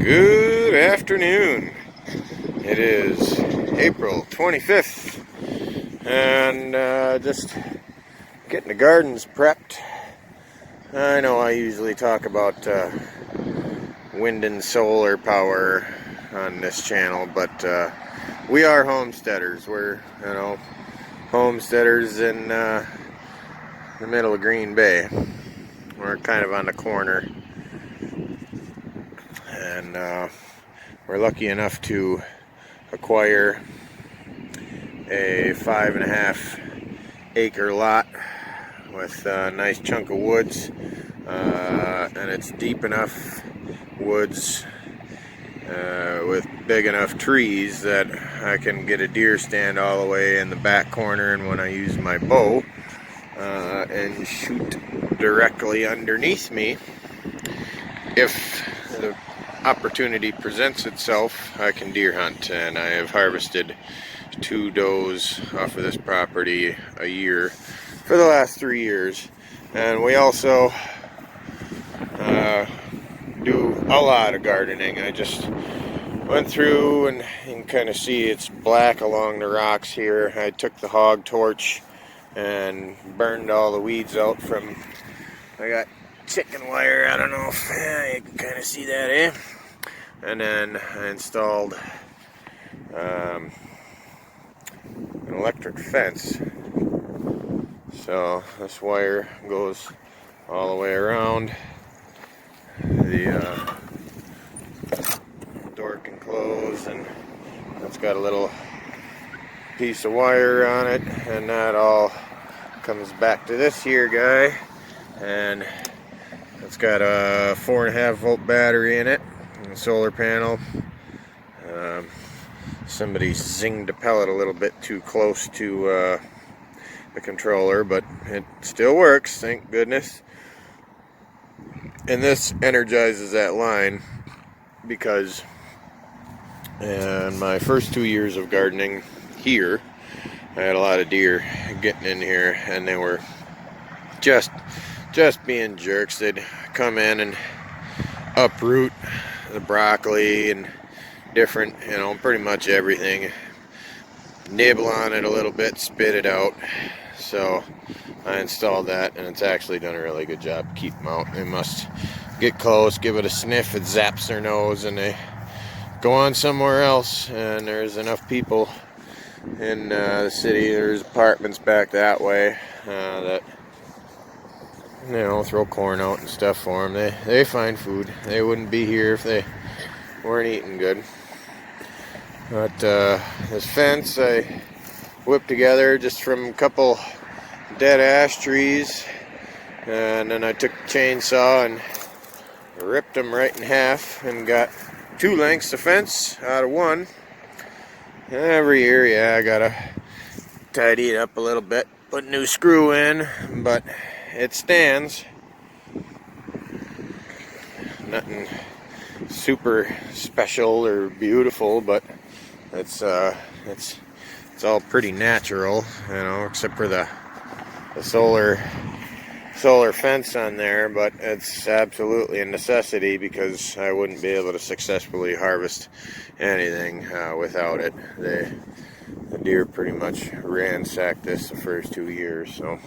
Good afternoon. It is April 25th, and just getting the gardens prepped. I know I usually talk about wind and solar power on this channel, but we are homesteaders. We're, homesteaders in the middle of Green Bay. We're kind of on the corner, and we're lucky enough to acquire a 5.5 acre lot with a nice chunk of woods, and it's deep enough woods with big enough trees that I can get a deer stand all the way in the back corner, and when I use my bow and shoot directly underneath me, if the opportunity presents itself, I can deer hunt. And I have harvested 2 does off of this property a year for the last 3 years. And we also do a lot of gardening. I just went through, and you can kind of see it's black along the rocks here. I took the hog torch and burned all the weeds out from, I got chicken wire, I don't know if you can kind of see that, eh? And then I installed an electric fence. So this wire goes all the way around. The door can close, and it's got a little piece of wire on it, and that all comes back to this here guy, and it's got a 4.5 volt battery in it and a solar panel. Somebody zinged a pellet a little bit too close to the controller, but it still works, thank goodness. And this energizes that line, because in my first 2 years of gardening here, I had a lot of deer getting in here, and they were just being jerks. They'd come in and uproot the broccoli and different, pretty much everything, nibble on it a little bit, spit it out. So I installed that, and it's actually done a really good job to keep them out. They must get close, give it a sniff, it zaps their nose, and they go on somewhere else. And there's enough people in the city, there's apartments back that way, that throw corn out and stuff for them. They find food. They wouldn't be here if they weren't eating good. But this fence I whipped together just from a couple dead ash trees, and then I took a chainsaw and ripped them right in half and got 2 lengths of fence out of one. And every year, I gotta tidy it up a little bit, put a new screw in, but it stands. Nothing super special or beautiful, but it's all pretty natural, except for the solar fence on there. But it's absolutely a necessity, because I wouldn't be able to successfully harvest anything without it. The deer pretty much ransacked this the first 2 years. So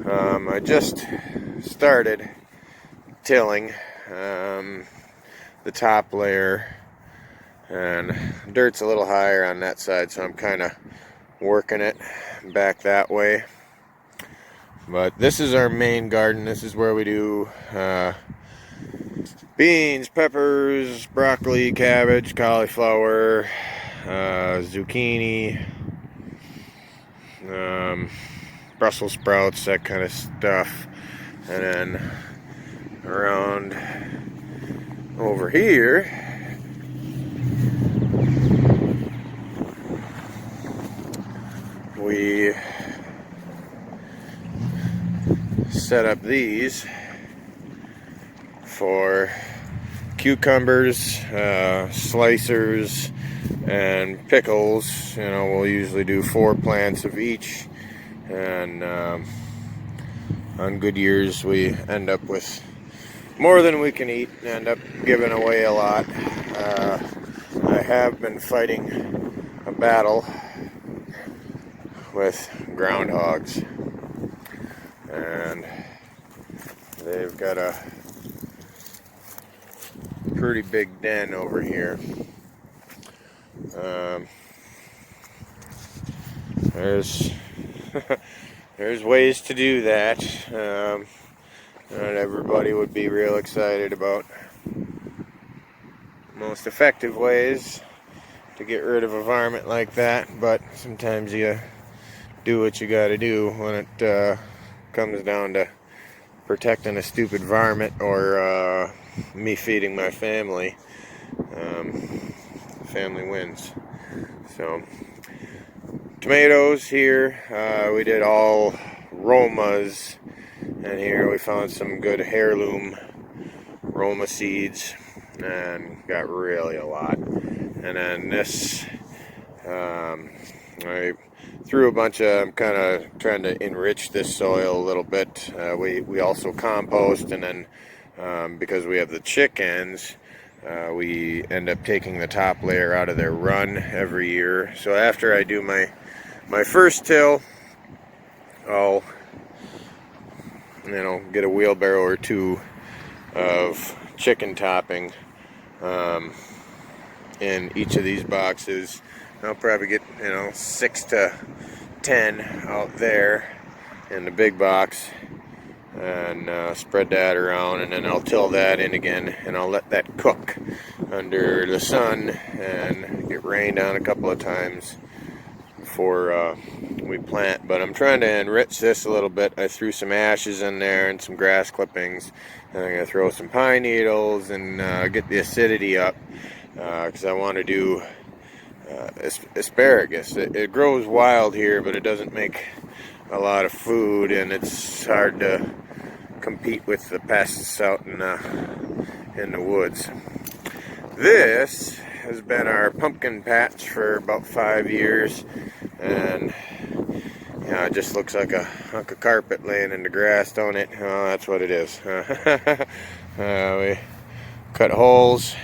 I just started tilling the top layer, and dirt's a little higher on that side, so I'm kind of working it back that way. But this is our main garden. This is where we do beans, peppers, broccoli, cabbage, cauliflower, zucchini, Brussels sprouts, that kind of stuff. And then around over here, we set up these for cucumbers, slicers, and pickles. We'll usually do 4 plants of each, and on good years we end up with more than we can eat and end up giving away a lot. I have been fighting a battle with groundhogs, and they've got a pretty big den over here. There's there's ways to do that. Not everybody would be real excited about most effective ways to get rid of a varmint like that, but sometimes you do what you gotta do when it comes down to protecting a stupid varmint or me feeding my family. Family wins. So tomatoes here, we did all Romas, and here we found some good heirloom Roma seeds and got really a lot. And then this, I threw a bunch of, I'm kind of trying to enrich this soil a little bit. We also compost, and then because we have the chickens, we end up taking the top layer out of their run every year. So after I do my first till, I'll get a wheelbarrow or two of chicken topping in each of these boxes. I'll probably get 6 to 10 out there in the big box, and spread that around, and then I'll till that in again, and I'll let that cook under the sun and get rained on a couple of times before we plant. But I'm trying to enrich this a little bit. I threw some ashes in there and some grass clippings, and I'm going to throw some pine needles and get the acidity up, because I want to do asparagus. It grows wild here, but it doesn't make a lot of food, and it's hard to compete with the pests out in the woods. This has been our pumpkin patch for about 5 years, and it just looks like a hunk of carpet laying in the grass, don't it? Oh, that's what it is. We cut holes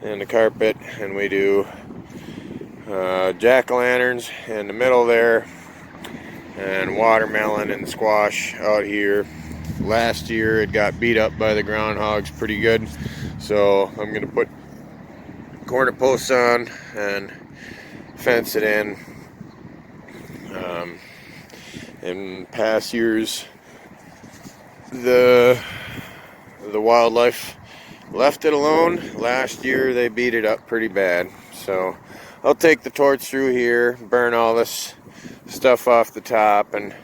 in the carpet, and we do jack-o'-lanterns in the middle there, and watermelon and squash out here. Last year it got beat up by the groundhogs pretty good, so I'm going to put corner posts on and fence it in. In past years, the wildlife left it alone. Last year they beat it up pretty bad, so I'll take the torch through here, burn all this stuff off the top, and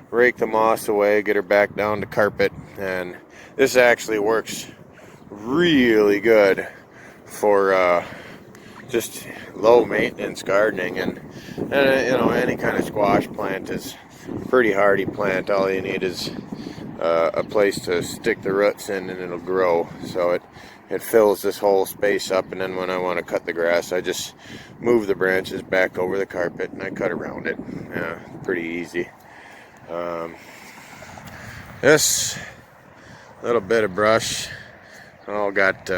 rake the moss away, get her back down to carpet. And this actually works really good for just low maintenance gardening, and any kind of squash plant is a pretty hardy plant. All you need is a place to stick the roots in, and it'll grow. So it fills this whole space up, and then when I want to cut the grass, I just move the branches back over the carpet and I cut around it. Pretty easy. This little bit of brush all got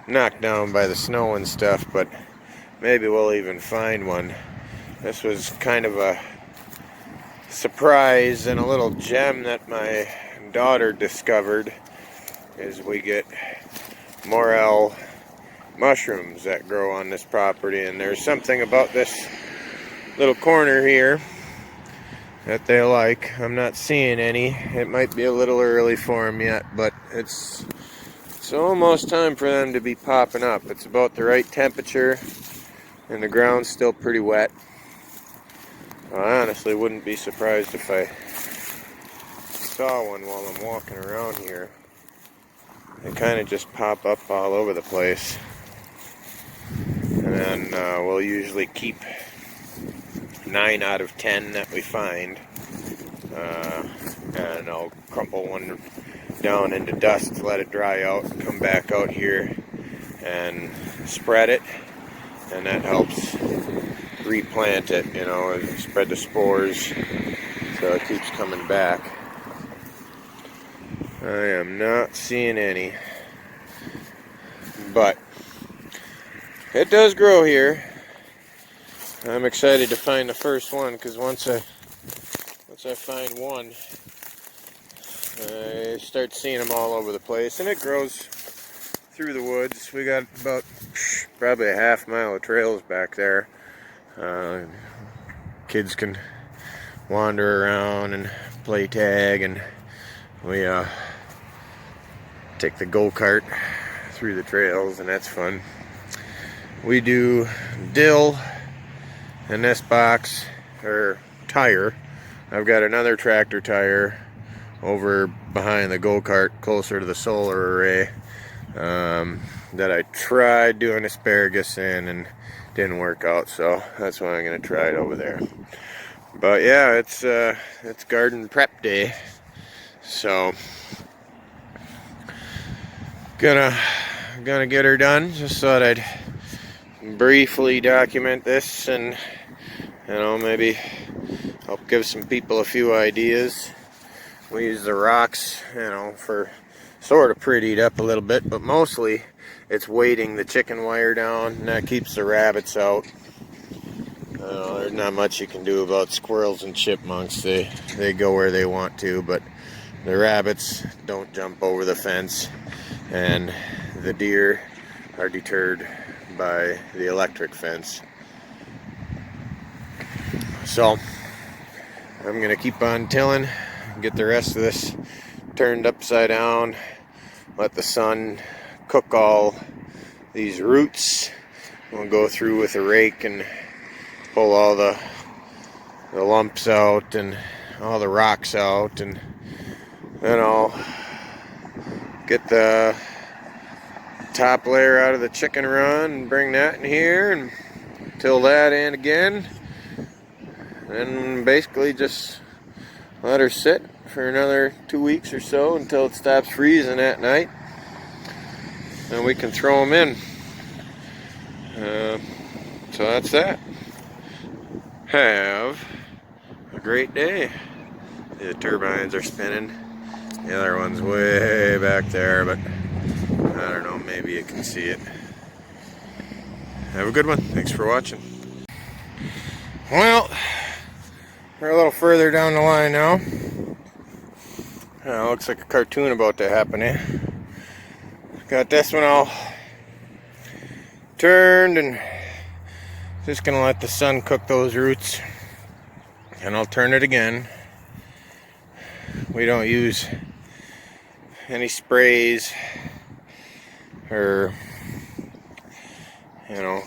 knocked down by the snow and stuff, but maybe we'll even find one. This was kind of a surprise and a little gem that my daughter discovered, is we get morel mushrooms that grow on this property, and there's something about this little corner here that they like. I'm not seeing any. It might be a little early for them yet, but it's almost time for them to be popping up. It's about the right temperature, and the ground's still pretty wet. I honestly wouldn't be surprised if I saw one while I'm walking around here. They kind of just pop up all over the place. And then we'll usually keep 9 out of 10 that we find. And I'll crumple one down into dust, let it dry out, come back out here and spread it. And that helps replant it, and spread the spores so it keeps coming back. I am not seeing any. But it does grow here. I'm excited to find the first one, because once I find one, I start seeing them all over the place, and it grows through the woods. We got about probably a half mile of trails back there. Kids can wander around and play tag, and we take the go-kart through the trails, and that's fun. We do dill in this box, or tire. I've got another tractor tire over behind the go-kart closer to the solar array that I tried doing asparagus in and didn't work out, so that's why I'm going to try it over there. But yeah, it's garden prep day, so gonna get her done. Just thought I'd briefly document this, and maybe help give some people a few ideas. We use the rocks, for sort of prettied up a little bit, but mostly it's weighting the chicken wire down, and that keeps the rabbits out. There's not much you can do about squirrels and chipmunks. They go where they want to, but the rabbits don't jump over the fence, and the deer are deterred by the electric fence. So I'm gonna keep on tilling, get the rest of this turned upside down, let the sun cook all these roots. We'll go through with a rake and pull all the lumps out and all the rocks out, and then I'll get the top layer out of the chicken run and bring that in here and till that in again, and basically just let her sit for another 2 weeks or so until it stops freezing at night, and we can throw them in. So that's that. Have a great day. The turbines are spinning. The other one's way back there, but I don't know, maybe you can see it. Have a good one. Thanks for watching. Well, we're a little further down the line now. Looks like a cartoon about to happen, eh? Got this one all turned, and just gonna let the sun cook those roots, and I'll turn it again. We don't use any sprays or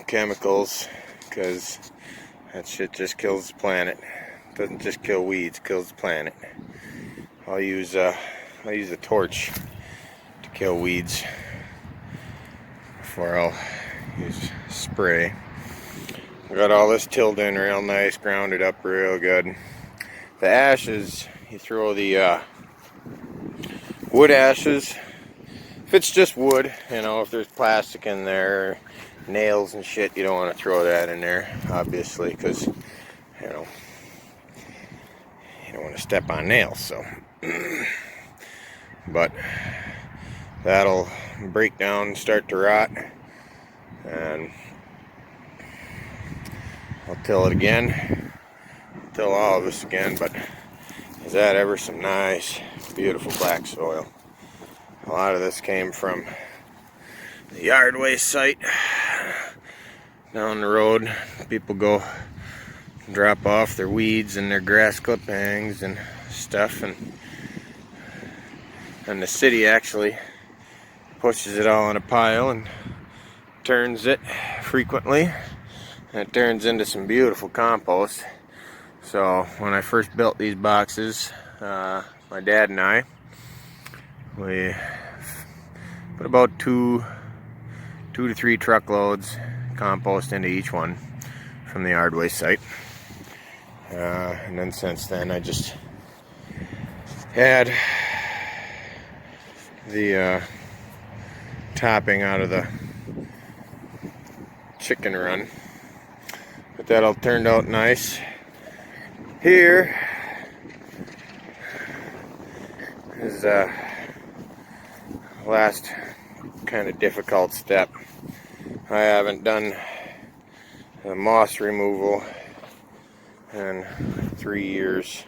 chemicals, because that shit just kills the planet. It doesn't just kill weeds, it kills the planet. I'll use a torch to kill weeds before I'll use spray. I got all this tilled in real nice, grounded up real good. The ashes, you throw the wood ashes. If it's just wood, if there's plastic in there, nails and shit, you don't want to throw that in there, obviously, because you don't want to step on nails. So but that'll break down and start to rot, and I'll till it again, till all of this again. But is that ever some nice, beautiful black soil. A lot of this came from the yard waste site down the road. People go drop off their weeds and their grass clippings and stuff, and the city actually pushes it all in a pile and turns it frequently, and it turns into some beautiful compost. So when I first built these boxes, my dad and I, we put about two to three truckloads compost into each one from the yard waste site, and then since then I just had the topping out of the chicken run, but that all turned out nice. Here is last kind of difficult step. I haven't done the moss removal in 3 years,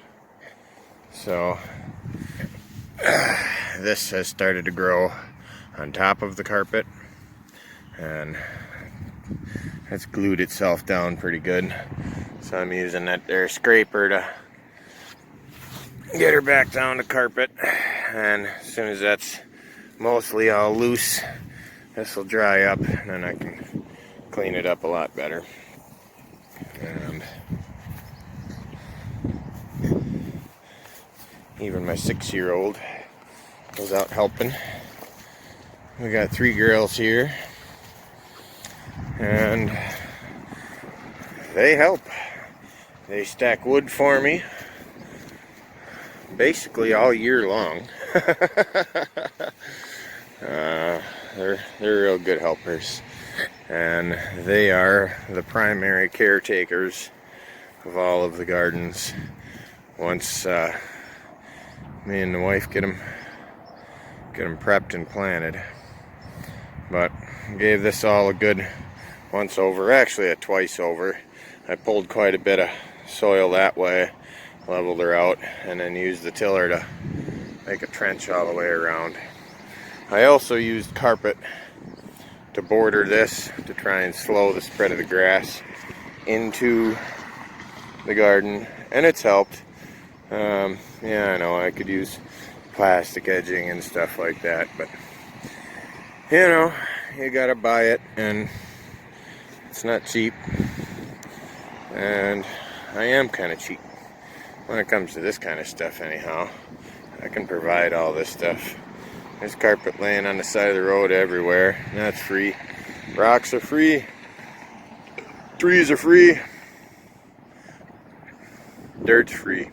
so this has started to grow on top of the carpet, and it's glued itself down pretty good. So I'm using that there scraper to get her back down to carpet, and as soon as that's mostly all loose, this will dry up, and then I can clean it up a lot better. And even my 6-year-old was out helping. We got 3 girls here, and they help. They stack wood for me basically all year long. They're real good helpers, and they are the primary caretakers of all of the gardens once me and the wife get them prepped and planted. But gave this all a good once over, actually a twice over. I pulled quite a bit of soil that way, leveled her out, and then used the tiller to make a trench all the way around. I also used carpet to border this to try and slow the spread of the grass into the garden, and it's helped. Yeah, I know I could use plastic edging and stuff like that, but you know, you gotta buy it, and it's not cheap, and I am kind of cheap when it comes to this kind of stuff anyhow. I can provide all this stuff. There's carpet laying on the side of the road everywhere. That's free. Rocks are free. Trees are free. Dirt's free.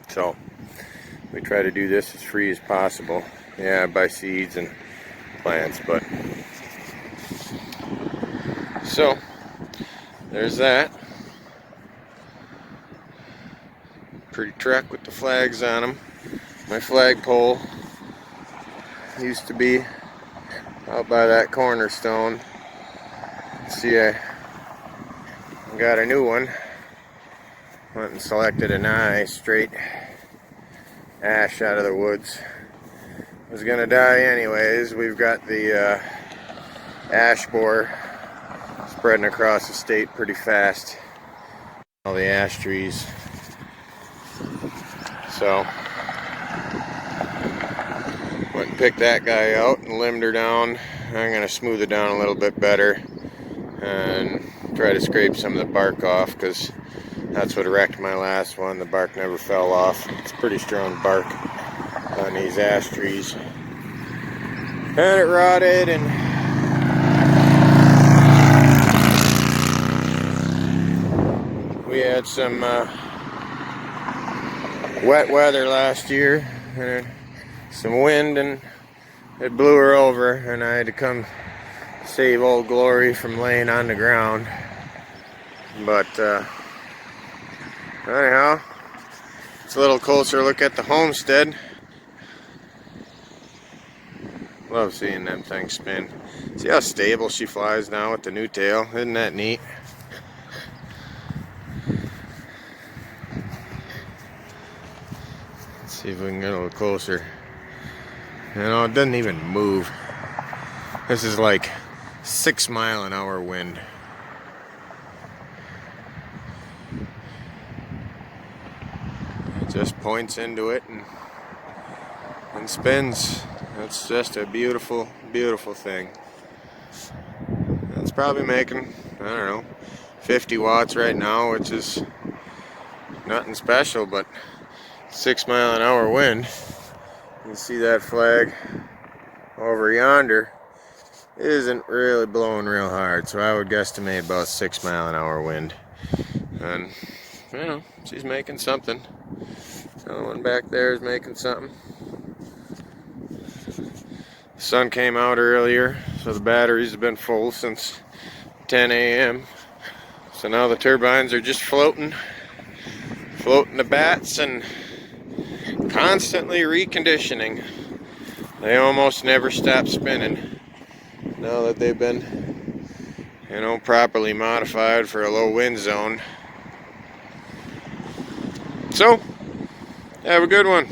So we try to do this as free as possible. Yeah, I buy seeds and plants, but so there's that. Pretty truck with the flags on them. My flagpole used to be out by that cornerstone. See, I got a new one. Went and selected a nice straight ash out of the woods. Was gonna die anyways. We've got the ash borer spreading across the state pretty fast. All the ash trees. So went and picked that guy out and limbed her down. I'm gonna smooth it down a little bit better and try to scrape some of the bark off, because that's what wrecked my last one. The bark never fell off. It's pretty strong bark on these ash trees, and it rotted, and we had some wet weather last year, and some wind, and it blew her over, and I had to come save Old Glory from laying on the ground. But anyhow, it's a little closer look at the homestead. Love seeing them things spin. See how stable she flies now with the new tail? Isn't that neat? Let's see if we can get a little closer. You know, it doesn't even move. This is like 6-mile-an-hour wind. It just points into it and spins. It's just a beautiful, beautiful thing. It's probably making, I don't know, 50 watts right now, which is nothing special, but 6-mile-an-hour wind. You can see that flag over yonder isn't really blowing real hard, so I would guesstimate about 6-mile-an-hour wind. And you know, she's making something. The other one back there is making something. The sun came out earlier, so the batteries have been full since 10 a.m. So now the turbines are just floating the bats and constantly reconditioning. they almost never stop spinning now that they've been, you know, properly modified for a low wind zone. So, have a good one.